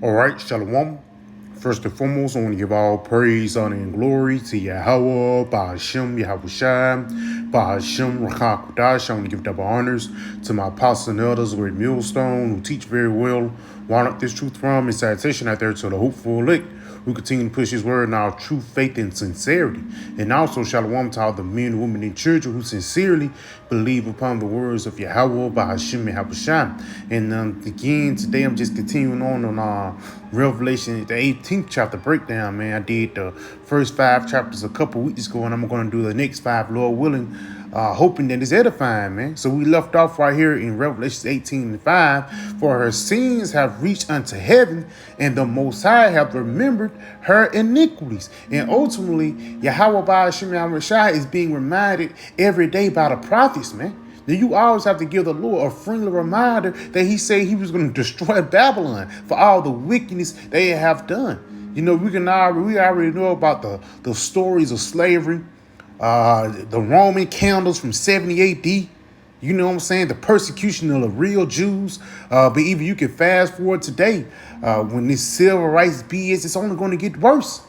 All right, Shalom. First and foremost, I want to give all praise, honor, and glory to Yahweh, Ba'ashem, Yahushua, Ba'ashem, Rakah Kodash. I want to give double honors to my apostles and elders, Great Millstone, who teach very well, wind up this truth from, and citation out there to the hopeful elect, who continue to push his word in our true faith and sincerity. And also, Shalom to all the men, women, and children who sincerely believe upon the words of Yahweh, Ba'ashem, Yahushua. And again, today I'm just continuing on Revelation, the 18th chapter breakdown, man. I did the first 5 chapters a couple weeks ago, and I'm going to do the next 5, Lord willing, hoping that it's edifying, man. So we left off right here in Revelation 18:5. For her sins have reached unto heaven, and the Most High have remembered her iniquities. And ultimately, Yahweh Ba'ashem Yahushua is being reminded every day by the prophets, man. Then you always have to give the Lord a friendly reminder that he said he was going to destroy Babylon for all the wickedness they have done. You know, we already know about the stories of slavery, the Roman candles from 70 AD. You know what I'm saying? The persecution of the real Jews. But even you can fast forward today, when this civil rights BS, it's only going to get worse.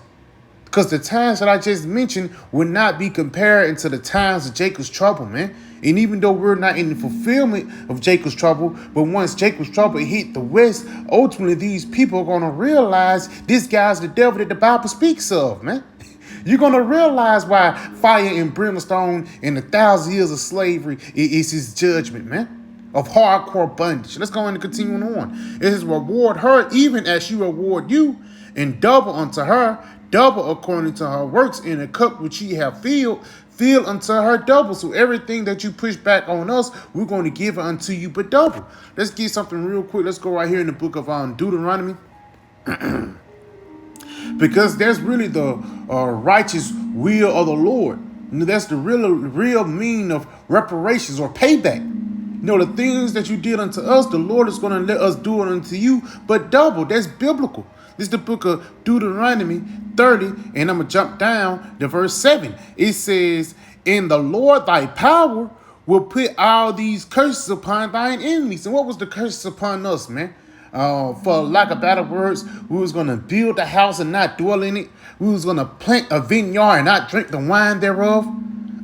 Because the times that I just mentioned would not be compared into the times of Jacob's trouble, man. And even though we're not in the fulfillment of Jacob's trouble, but once Jacob's trouble hit the West, ultimately these people are going to realize this guy's the devil that the Bible speaks of, man. You're going to realize why fire and brimstone and 1,000 years of slavery is his judgment, man, of hardcore bondage. Let's go on and continue on. It says, reward her even as she reward you, and double unto her, double according to her works, in a cup which ye have filled, fill unto her double. So everything that you push back on us, we're going to give it unto you, but double. Let's get something real quick. Let's go right here in the book of Deuteronomy. Because that's really the righteous will of the Lord. You know, that's the real meaning of reparations or payback. You know, the things that you did unto us, the Lord is going to let us do it unto you, but double. That's biblical. This is the book of Deuteronomy 30, and I'm going to jump down to verse 7. It says, "And the Lord thy power will put all these curses upon thine enemies." And what was the curses upon us, man? For lack of better words, we was going to build a house and not dwell in it. We was going to plant a vineyard and not drink the wine thereof.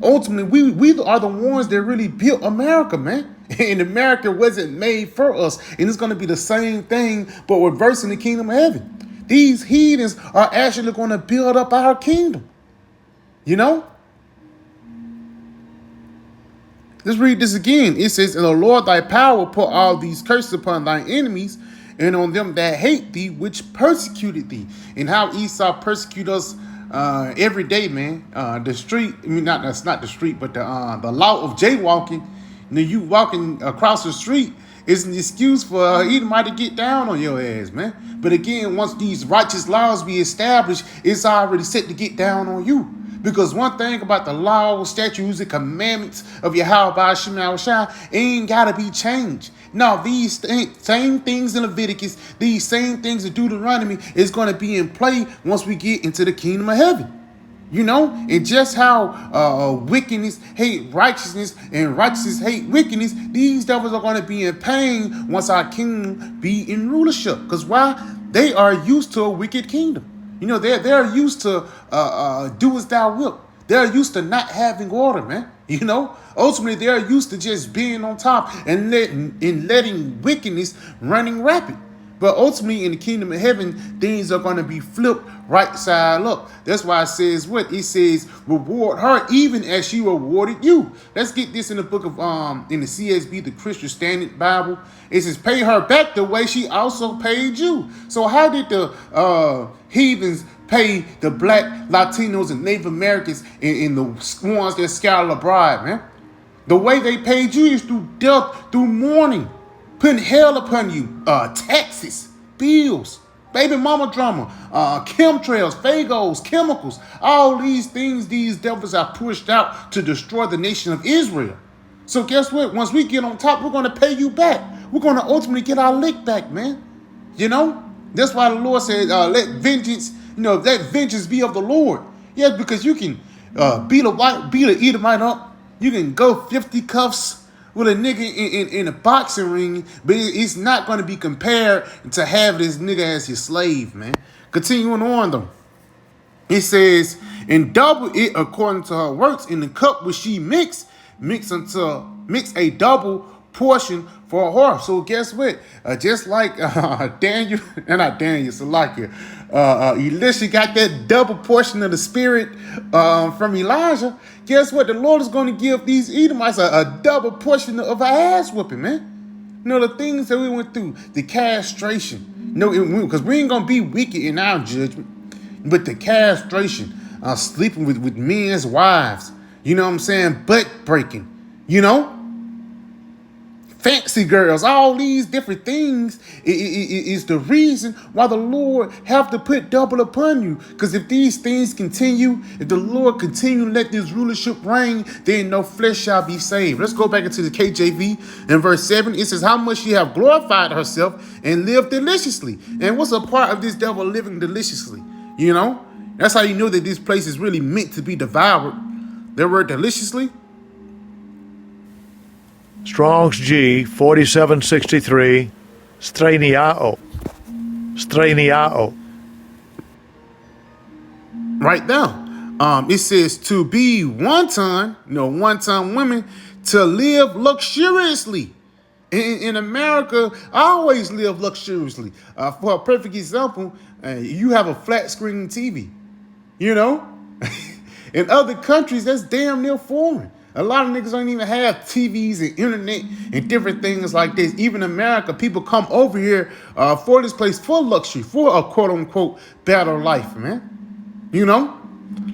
Ultimately, we are the ones that really built America, man. And America wasn't made for us. And it's going to be the same thing, but reversing the kingdom of heaven. These heathens are actually going to build up our kingdom. You know? Let's read this again. It says, "And the Lord thy power put all these curses upon thine enemies, and on them that hate thee, which persecuted thee." And how Esau persecute us every day, man. The street, I mean, that's not the street, but the law of jaywalking. You know, you walking across the street is an excuse for anybody to get down on your ass, man. But again, once these righteous laws be established, it's already set to get down on you. Because one thing about the law, statutes, and commandments of Yahweh Ba'ashem Yahushua ain't got to be changed. Now, these same things in Leviticus, these same things in Deuteronomy is going to be in play once we get into the kingdom of heaven. You know, and just how wickedness hate righteousness and righteousness hate wickedness, these devils are going to be in pain once our kingdom be in rulership. Because why? They are used to a wicked kingdom. You know, they're used to do as thou wilt. They're used to not having order, man. You know, ultimately they're used to just being on top and letting wickedness running rapid. But ultimately in the kingdom of heaven, things are going to be flipped right side up. That's why it says what? It says, reward her even as she rewarded you. Let's get this in the book of, in the CSB, the Christian Standard Bible. It says, pay her back the way she also paid you. So how did the heathens pay the black, Latinos, and Native Americans and the ones that scattered abroad, man? The way they paid you is through death, through mourning, putting hell upon you, taxes, bills, baby mama drama, chemtrails, phagos, chemicals, all these things these devils are pushed out to destroy the nation of Israel. So guess what? Once we get on top, we're going to pay you back. We're going to ultimately get our lick back, man. You know? That's why the Lord said, let vengeance, let vengeance be of the Lord. Yeah, because you can beat a Edomite up. You can go 50 cuffs with a nigga in a boxing ring, but it's not going to be compared to have this nigga as his slave, man. Continuing on, though. It says, and double it according to her works in the cup which she mix a double portion for a whore. So guess what? Just like Daniel, and not Daniel, Salakia, Elisha got that double portion of the spirit from Elijah. Guess what? The Lord is going to give these Edomites a double portion of our ass whooping, man. You know, the things that we went through, the castration. No, because we ain't going to be wicked in our judgment. But the castration, sleeping with men's wives, you know what I'm saying? Butt breaking, you know? Fancy girls, all these different things is the reason why the Lord have to put double upon you. Because if these things continue, if the Lord continue to let this rulership reign, then no flesh shall be saved. Let's go back into the KJV in verse 7. It says, how much she have glorified herself and lived deliciously. And what's a part of this devil living deliciously? You know, that's how you know that this place is really meant to be devoured. That word deliciously. Strong's G 4763, straniao. Right now, it says to be one-time women, to live luxuriously. In America, I always live luxuriously. For a perfect example, you have a flat screen TV. You know, in other countries, that's damn near foreign. A lot of niggas don't even have TVs and internet and different things like this. Even in America, people come over here for this place for luxury, for a quote unquote better life, man. You know,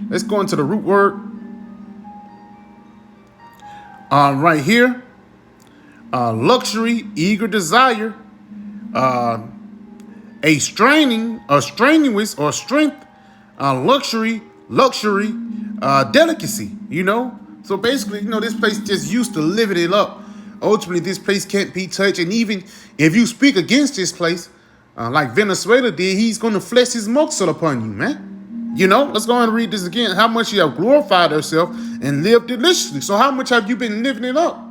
let's go into the root word. Right here, luxury, eager desire, a strenuous or strength, luxury, delicacy, you know. So basically, you know, this place just used to living it up. Ultimately, this place can't be touched. And even if you speak against this place, like Venezuela did, he's going to flesh his moxel upon you, man. You know, let's go ahead and read this again. How much you have glorified yourself and lived deliciously. So how much have you been living it up?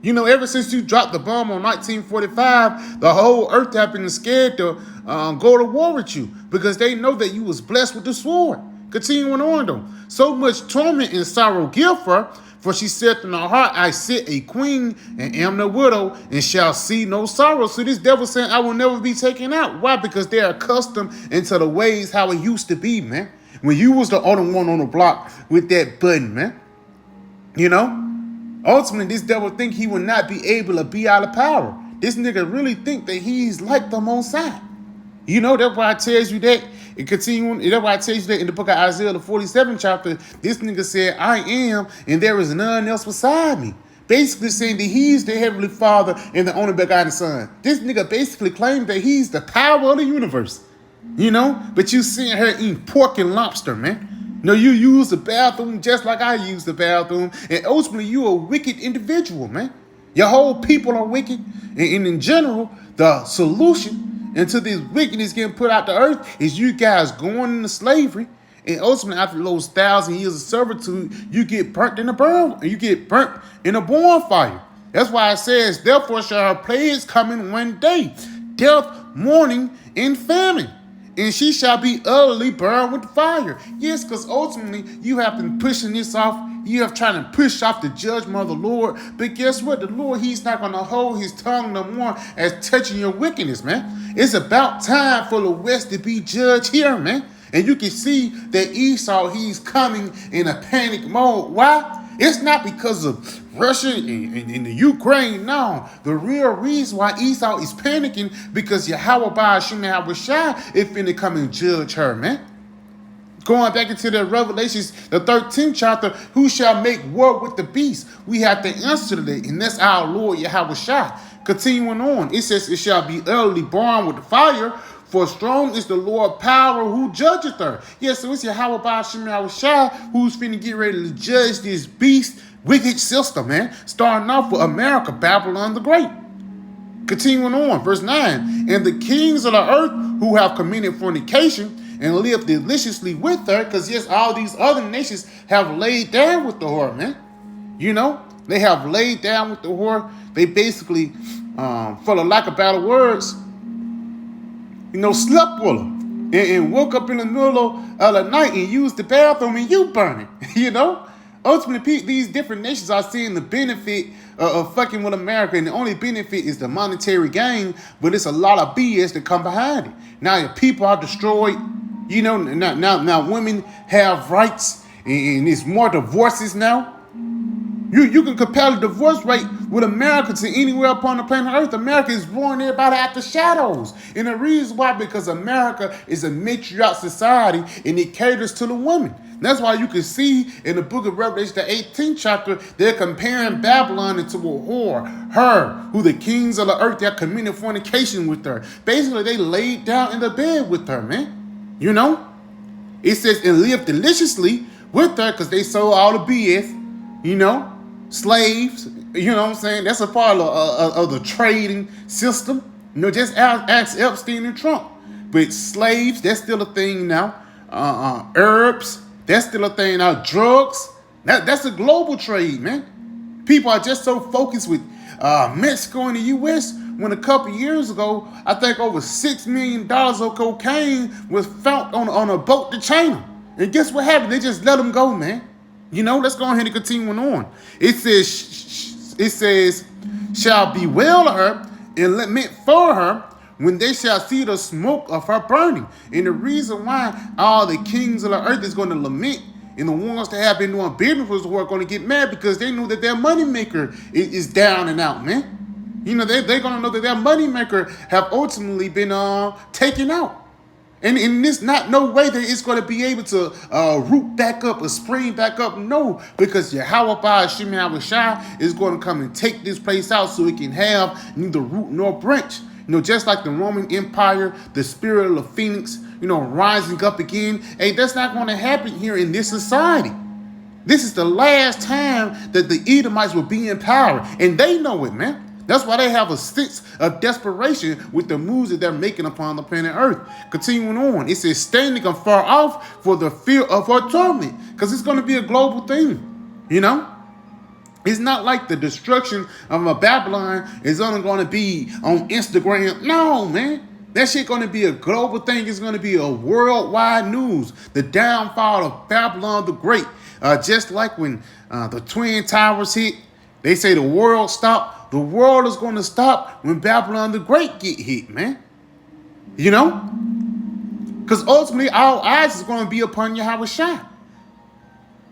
You know, ever since you dropped the bomb on 1945, the whole earth have been scared to go to war with you because they know that you was blessed with the sword. Continuing on, though. So much torment and sorrow give her, for she said in her heart, I sit a queen and am no widow and shall see no sorrow. So this devil saying, I will never be taken out. Why? Because they're accustomed into the ways how it used to be, man. When you was the only one on the block with that button, man. You know? Ultimately, this devil think he will not be able to be out of power. This nigga really think that he's like the Most High. You know, that's why it tells you that. It continues. That's why it tells you that in the book of Isaiah, the 47th chapter, this nigga said, I am, and there is none else beside me. Basically saying that he's the Heavenly Father and the only begotten Son. This nigga basically claimed that he's the power of the universe. You know? But you seeing her eating pork and lobster, man. You know, you use the bathroom just like I use the bathroom. And ultimately, you a wicked individual, man. Your whole people are wicked. And in general, the solution until this wickedness getting put out the earth is you guys going into slavery. And ultimately, after those 1,000 years of servitude, you get burnt in a bonfire. That's why it says, therefore shall her plagues come in one day, death, mourning, and famine. And she shall be utterly burned with fire. Yes, because ultimately you have been pushing this off. You have trying to push off the judgment of the Lord. But guess what? The Lord, he's not going to hold his tongue no more as touching your wickedness, man. It's about time for the West to be judged here, man. And you can see that Esau, he's coming in a panic mode. Why? It's not because of Russia and the Ukraine. No, the real reason why Esau is panicking because Yahweh Ba'ashim Yahweh Shai is finna come and judge her, man. Going back into the Revelations, the 13th chapter, who shall make war with the beast? We have to answer to that, and that's our Lord Yahweh Shai. Continuing on, it says, it shall be utterly burned with fire, for strong is the Lord power who judgeth her. Yes, so it's Yahweh Ba'ashim Yahweh Shai who's finna get ready to judge this beast, wicked system, man. Starting off with America, Babylon the Great. Continuing on, verse 9. And the kings of the earth who have committed fornication and lived deliciously with her, because yes, all these other nations have laid down with the whore, man. You know, They have laid down with the whore. They basically, for the lack of better words, slept with her and woke up in the middle of the night and used the bathroom and you burn it, Ultimately, these different nations are seeing the benefit of fucking with America, and the only benefit is the monetary gain, but it's a lot of BS that come behind it. Now your people are destroyed, now women have rights, and there's more divorces now. You can compare the divorce rate with America to anywhere upon the planet Earth. America is blowing everybody out the shadows. And the reason why, because America is a matriarch society and it caters to the women. That's why you can see in the book of Revelation, the 18th chapter, they're comparing Babylon into a whore. Her, who the kings of the earth, they're committing fornication with her. Basically, they laid down in the bed with her, man. It says, and lived deliciously with her because they sold all the BS, slaves, what I'm saying? That's a part of the trading system. Just ask Epstein and Trump. But slaves, that's still a thing now. Herbs, that's still a thing now. Drugs, that's a global trade, man. People are just so focused with Mexico and the U.S. when a couple years ago, I think over $6 million of cocaine was found on a boat to China. And guess what happened? They just let them go, man. Let's go ahead and continue on. It says, shall bewail her and lament for her when they shall see the smoke of her burning. And the reason why all the kings of the earth is going to lament, and the ones that have been doing business with the world are going to get mad because they know that their moneymaker is down and out, man. They're going to know that their moneymaker have ultimately been taken out. And there's no way that it's going to be able to root back up or spring back up. No, because Yahweh Ba'ashim Yahushua is going to come and take this place out so it can have neither root nor branch. Just like the Roman Empire, the spirit of the phoenix, rising up again. Hey, that's not going to happen here in this society. This is the last time that the Edomites will be in power. And they know it, man. That's why they have a sense of desperation with the moves that they're making upon the planet Earth. Continuing on, it says, standing afar off for the fear of her torment. Because it's going to be a global thing, It's not like the destruction of Babylon is only going to be on Instagram. No, man. That shit going to be a global thing. It's going to be a worldwide news. The downfall of Babylon the Great. Just like when the Twin Towers hit, they say the world stopped. The world is going to stop when Babylon the Great get hit, man. Because ultimately, our eyes is going to be upon Yahushua.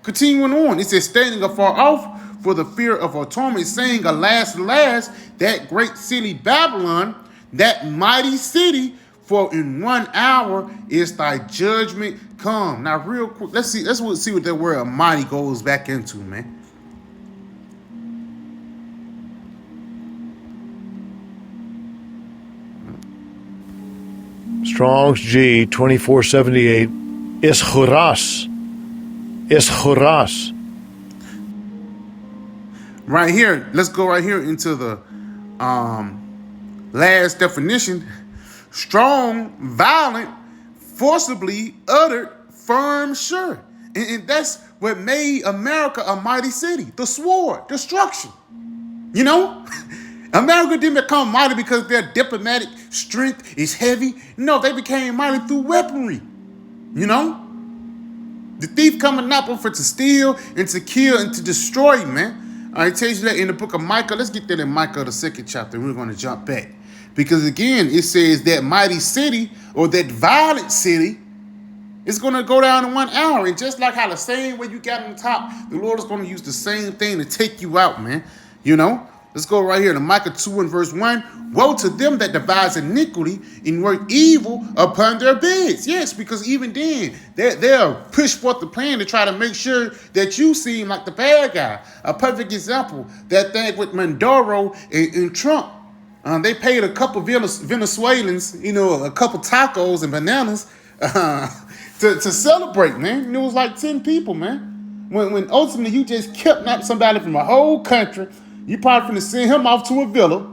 Continuing on, it says, standing afar off for the fear of her torment, saying, alas, alas, that great city Babylon, that mighty city, for in 1 hour is thy judgment come. Now, real quick, let's see what that word mighty goes back into, man. Strong's G 2478 is churas. Right here, let's go right here into the last definition. Strong, violent, forcibly uttered, firm, sure. And that's what made America a mighty city. The sword, destruction. America didn't become mighty because their diplomatic strength is heavy. No, they became mighty through weaponry. The thief coming not but to steal and to kill and to destroy, man. It tells you that in the book of Micah. Let's get that in Micah, the 2nd chapter. We're going to jump back. Because again, it says that mighty city or that violent city is going to go down in 1 hour. And just like how the same way you got on top, the Lord is going to use the same thing to take you out, man. Let's go right here to Micah 2 and verse 1. Woe to them that devise iniquity and work evil upon their beds. Yes, because even then, they'll push forth the plan to try to make sure that you seem like the bad guy. A perfect example, that thing with Maduro and Trump. They paid a couple Venezuelans, a couple tacos and bananas to celebrate, man. It was like 10 people, man. When ultimately you just kidnapped somebody from a whole country, you probably finna send him off to a villa,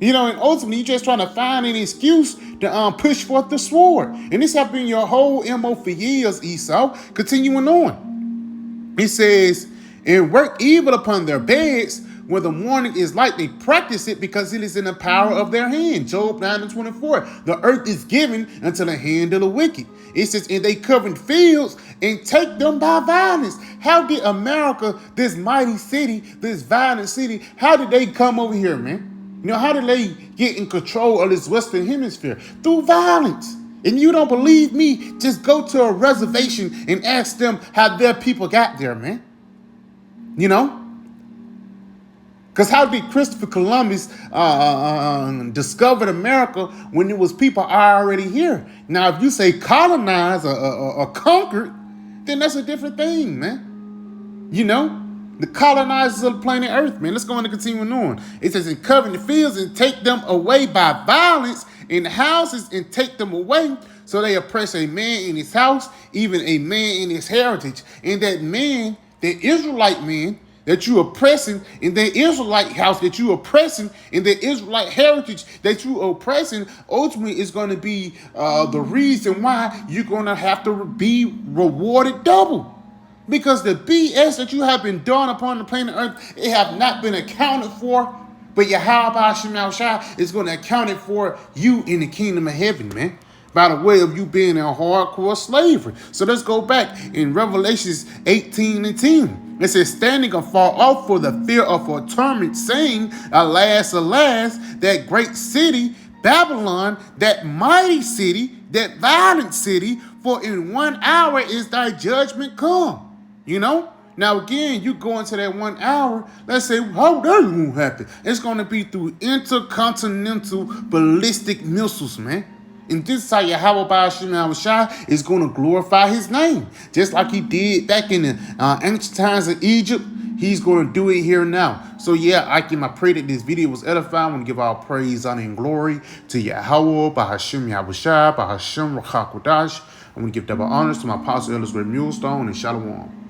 and ultimately you just trying to find an excuse to push forth the sword. And this has been your whole MO for years, Esau. Continuing on. It says, and work evil upon their beds. When the morning is light, they practice it because it is in the power of their hand. Job 9:24. The earth is given unto the hand of the wicked. It says, and they covered fields and take them by violence. How did America, this mighty city, this violent city, how did they come over here, man? You know, how did they get in control of this Western Hemisphere? Through violence. And you don't believe me? Just go to a reservation and ask them how their people got there, man. You know? Because how did Christopher Columbus discovered America when there was people already here? Now, if you say colonize or conquered, then that's a different thing, man. You know? The colonizers of the planet Earth, man. Let's go on and continue on. It says, and cover the fields and take them away by violence in the houses and take them away. So they oppress a man in his house, even a man in his heritage. And that man, the Israelite man, that you oppressing in the Israelite house, that you oppressing in the Israelite heritage, that you oppressing, ultimately is going to be the reason why you're going to have to be rewarded double. Because the BS that you have been done upon the planet Earth, it have not been accounted for, but Yahweh Hashem Yahushua is going to account it for you in the kingdom of heaven, man, by the way of you being in hardcore slavery. So let's go back in Revelations 18:10. It says, standing afar off for the fear of a torment, saying, alas, alas, that great city, Babylon, that mighty city, that violent city, for in 1 hour is thy judgment come. You know? Now, again, you go into that 1 hour, let's say, how that won't happen? It's going to be through intercontinental ballistic missiles, man. And this is how Yahweh Ba'ashim Yahushua is going to glorify his name. Just like he did back in the ancient times of Egypt, he's going to do it here now. So yeah, I pray that this video was edifying. I want to give all praise, honor, and glory to Yahweh Ba'ashim Yahushua, Ba'ashim Rachakodash. I want to give double honors to my apostle, Ellis Ray Mulestone, and Shalom.